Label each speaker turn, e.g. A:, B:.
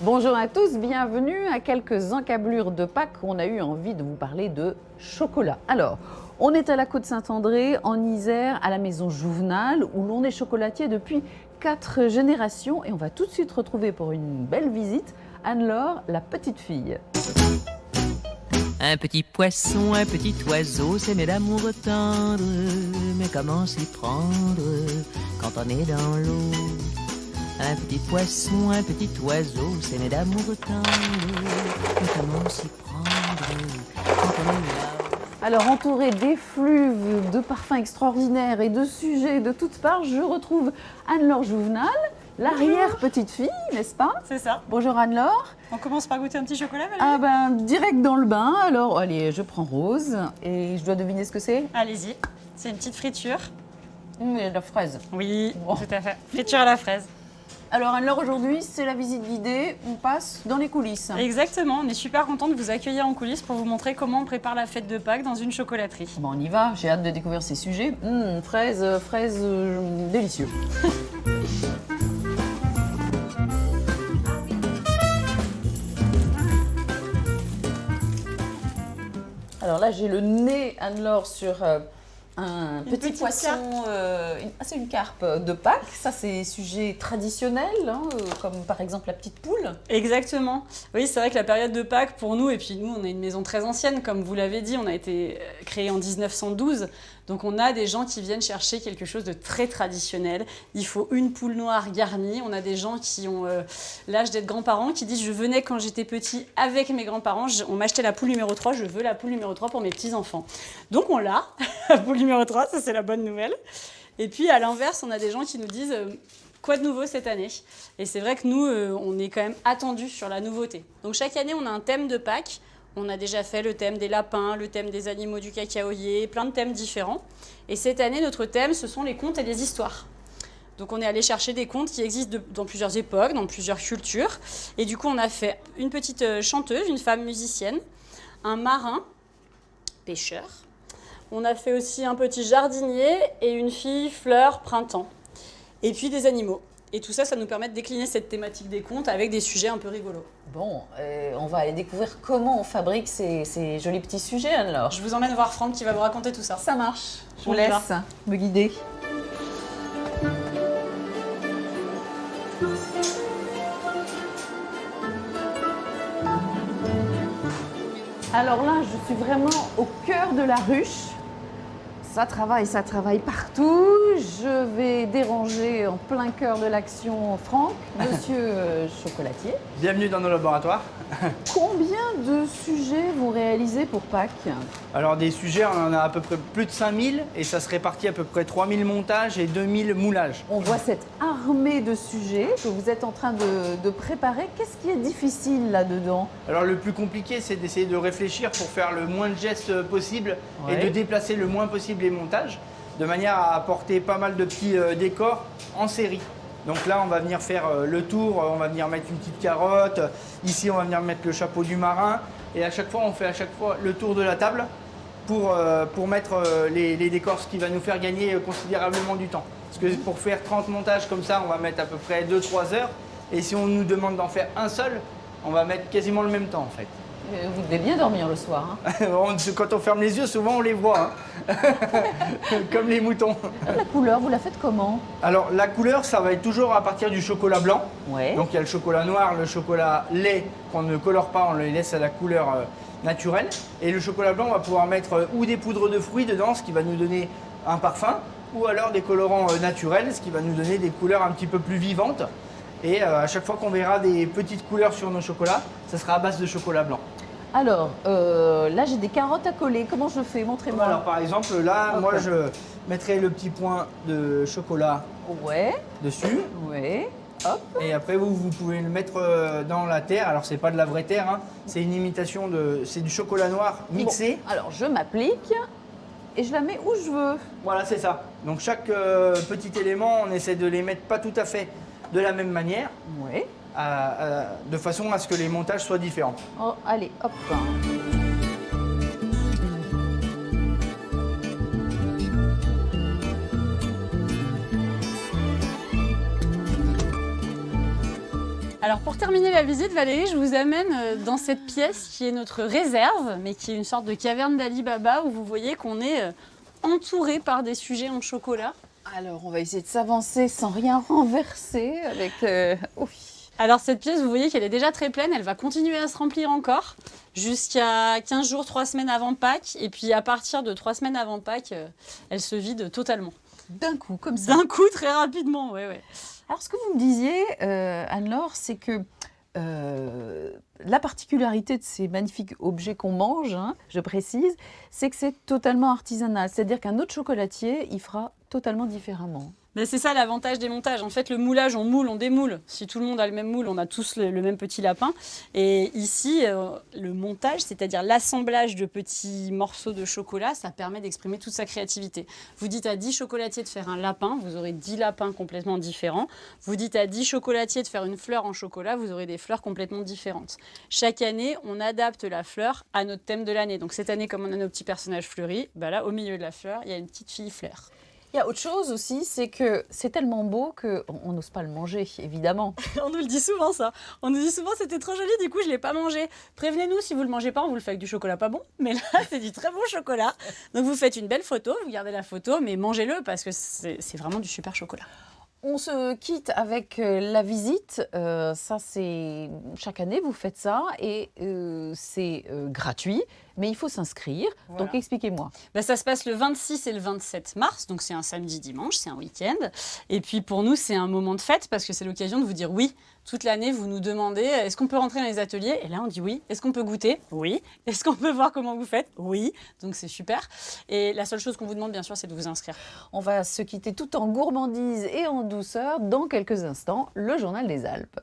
A: Bonjour à tous, bienvenue à quelques encablures de Pâques où on a eu envie de vous parler de chocolat. Alors, on est à la Côte-Saint-André, en Isère, à la maison Jouvenal, où l'on est chocolatier depuis 4 générations. Et on va tout de suite retrouver pour une belle visite Anne-Laure, la petite fille.
B: Un petit poisson, un petit oiseau, c'est né d'amour tendre. Mais comment s'y prendre quand on est dans l'eau? Un petit poisson, un petit oiseau, c'est né d'amour tendre. Mais comment s'y prendre quand on est là?
A: Alors, entourée d'effluves, de parfums extraordinaires et de sujets de toutes parts, je retrouve Anne-Laure Jouvenal, l'arrière-petite-fille, n'est-ce pas?
C: C'est ça.
A: Bonjour Anne-Laure.
C: On commence par goûter un petit chocolat, Valérie?
A: Ah ben, direct dans le bain. Alors, allez, je prends rose et je dois deviner ce que c'est.
C: Allez-y. C'est une petite friture.
A: Il y a de la fraise.
C: Oui,
A: Oh.
C: tout à fait. Friture à la fraise.
A: Alors Anne-Laure, aujourd'hui, c'est la visite guidée. On passe dans les coulisses.
C: Exactement. On est super content de vous accueillir en coulisses pour vous montrer comment on prépare la fête de Pâques dans une chocolaterie.
A: Bon, on y va. J'ai hâte de découvrir ces sujets. Fraises, délicieux. Alors là, j'ai le nez, Anne-Laure, sur un petit
C: petite
A: poisson. C'est une carpe de Pâques. Ça, c'est sujet traditionnel, hein, comme par exemple la petite poule.
C: Exactement. Oui, c'est vrai que la période de Pâques, pour nous, et puis nous, on est une maison très ancienne, comme vous l'avez dit, on a été créé en 1912. Donc on a des gens qui viennent chercher quelque chose de très traditionnel. Il faut une poule noire garnie. On a des gens qui ont l'âge d'être grands-parents, qui disent « Je venais quand j'étais petit avec mes grands-parents, on m'achetait la poule numéro 3, je veux la poule numéro 3 pour mes petits-enfants. » Donc on l'a, la poule numéro 3, ça c'est la bonne nouvelle. Et puis à l'inverse, on a des gens qui nous disent quoi de nouveau cette année? Et c'est vrai que nous, on est quand même attendus sur la nouveauté. Donc chaque année, on a un thème de Pâques. On a déjà fait le thème des lapins, le thème des animaux du cacaoyer, plein de thèmes différents. Et cette année, notre thème, ce sont les contes et les histoires. Donc on est allé chercher des contes qui existent dans plusieurs époques, dans plusieurs cultures. Et du coup, on a fait une petite chanteuse, une femme musicienne, un marin, pêcheur. On a fait aussi un petit jardinier et une fille fleur printemps. Et puis des animaux. Et tout ça, ça nous permet de décliner cette thématique des contes avec des sujets un peu rigolos.
A: Bon, on va aller découvrir comment on fabrique ces jolis petits sujets, Anne-Laure.
C: Je vous emmène voir Franck qui va vous raconter tout ça.
A: Ça marche. Je vous
C: On y
A: laisse me guider. Alors là, je suis vraiment au cœur de la ruche. Ça travaille partout. Je vais déranger en plein cœur de l'action Franck, monsieur chocolatier.
D: Bienvenue dans nos laboratoires.
A: Combien de sujets vous réalisez pour Pâques?
D: Alors des sujets, on en a à peu près plus de 5000 et ça se répartit à peu près 3000 montages et 2000 moulages.
A: On voit cette armée de sujets que vous êtes en train de préparer. Qu'est-ce qui est difficile là-dedans?
D: Alors le plus compliqué, c'est d'essayer de réfléchir pour faire le moins de gestes possible
A: Ouais.
D: et de déplacer le moins possible les montages, de manière à apporter pas mal de petits décors en série. Donc là, on va venir faire le tour, on va venir mettre une petite carotte, ici on va venir mettre le chapeau du marin, et à chaque fois, on fait le tour de la table pour mettre les décors, ce qui va nous faire gagner considérablement du temps. Parce que pour faire 30 montages comme ça, on va mettre à peu près 2-3 heures, et si on nous demande d'en faire un seul, on va mettre quasiment le même temps en fait.
A: Vous devez bien dormir le soir, hein.
D: Quand on ferme les yeux, souvent on les voit, hein. Comme les moutons.
A: La couleur, vous la faites comment?
D: Alors la couleur, ça va être toujours à partir du chocolat blanc.
A: Ouais.
D: Donc il y a le chocolat noir, le chocolat lait qu'on ne colore pas, on les laisse à la couleur naturelle. Et le chocolat blanc, on va pouvoir mettre ou des poudres de fruits dedans, ce qui va nous donner un parfum, ou alors des colorants naturels, ce qui va nous donner des couleurs un petit peu plus vivantes. Et à chaque fois qu'on verra des petites couleurs sur nos chocolats, ça sera à base de chocolat blanc.
A: Alors, là j'ai des carottes à coller. Comment je fais? Montrez-moi.
D: Alors par exemple, là,
A: Hop.
D: moi je mettrai le petit point de chocolat
A: Ouais,
D: dessus.
A: ouais. Hop.
D: Et après, vous pouvez le mettre dans la terre. Alors, c'est pas de la vraie terre, hein. C'est une imitation c'est du chocolat noir mixé.
A: Bon, alors, je m'applique et je la mets où je veux.
D: Voilà, c'est ça. Donc, chaque petit élément, on essaie de les mettre pas tout à fait de la même manière,
A: Ouais.
D: de façon à ce que les montages soient différents.
A: Oh, allez, hop.
C: Alors Alors pour terminer la visite, Valérie, je vous amène dans cette pièce qui est notre réserve, mais qui est une sorte de caverne d'Ali Baba où vous voyez qu'on est entouré par des sujets en chocolat.
A: Alors, on va essayer de s'avancer sans rien renverser avec... oui.
C: Alors cette pièce, vous voyez qu'elle est déjà très pleine, elle va continuer à se remplir encore jusqu'à 15 jours, 3 semaines avant Pâques. Et puis à partir de 3 semaines avant Pâques, elle se vide totalement.
A: D'un coup, comme ça.
C: D'un coup, très rapidement, ouais.
A: Alors, ce que vous me disiez, Anne-Laure, c'est que la particularité de ces magnifiques objets qu'on mange, hein, je précise, c'est que c'est totalement artisanal. C'est-à-dire qu'un autre chocolatier, il fera totalement différemment.
C: Mais c'est ça l'avantage des montages. En fait, le moulage, on moule, on démoule. Si tout le monde a le même moule, on a tous le même petit lapin. Et ici, le montage, c'est-à-dire l'assemblage de petits morceaux de chocolat, ça permet d'exprimer toute sa créativité. Vous dites à 10 chocolatiers de faire un lapin, vous aurez 10 lapins complètement différents. Vous dites à 10 chocolatiers de faire une fleur en chocolat, vous aurez des fleurs complètement différentes. Chaque année, on adapte la fleur à notre thème de l'année. Donc cette année, comme on a nos petits personnages fleuris, bah là, au milieu de la fleur, il y a une petite fille fleur.
A: Il y a autre chose aussi, c'est que c'est tellement beau qu'on n'ose pas le manger, évidemment.
C: On nous le dit souvent, ça. On nous dit souvent, c'était trop joli, du coup, je ne l'ai pas mangé. Prévenez-nous, si vous ne le mangez pas, on vous le fait avec du chocolat pas bon. Mais là, c'est du très bon chocolat. Donc, vous faites une belle photo, vous gardez la photo, mais mangez-le parce que c'est vraiment du super chocolat.
A: On se quitte avec la visite. Ça, c'est chaque année, vous faites ça et c'est gratuit, mais il faut s'inscrire.
C: Voilà.
A: Donc, expliquez-moi.
C: Ben, ça se passe le 26 et le 27 mars, donc c'est un samedi-dimanche, c'est un week-end. Et puis pour nous, c'est un moment de fête parce que c'est l'occasion de vous dire oui. Toute l'année, vous nous demandez est-ce qu'on peut rentrer dans les ateliers? Et là, on dit oui. Est-ce qu'on peut goûter? Oui. Est-ce qu'on peut voir comment vous faites? Oui. Donc c'est super. Et la seule chose qu'on vous demande, bien sûr, c'est de vous inscrire.
A: On va se quitter tout en gourmandise et en douceur. Dans quelques instants, le Journal des Alpes.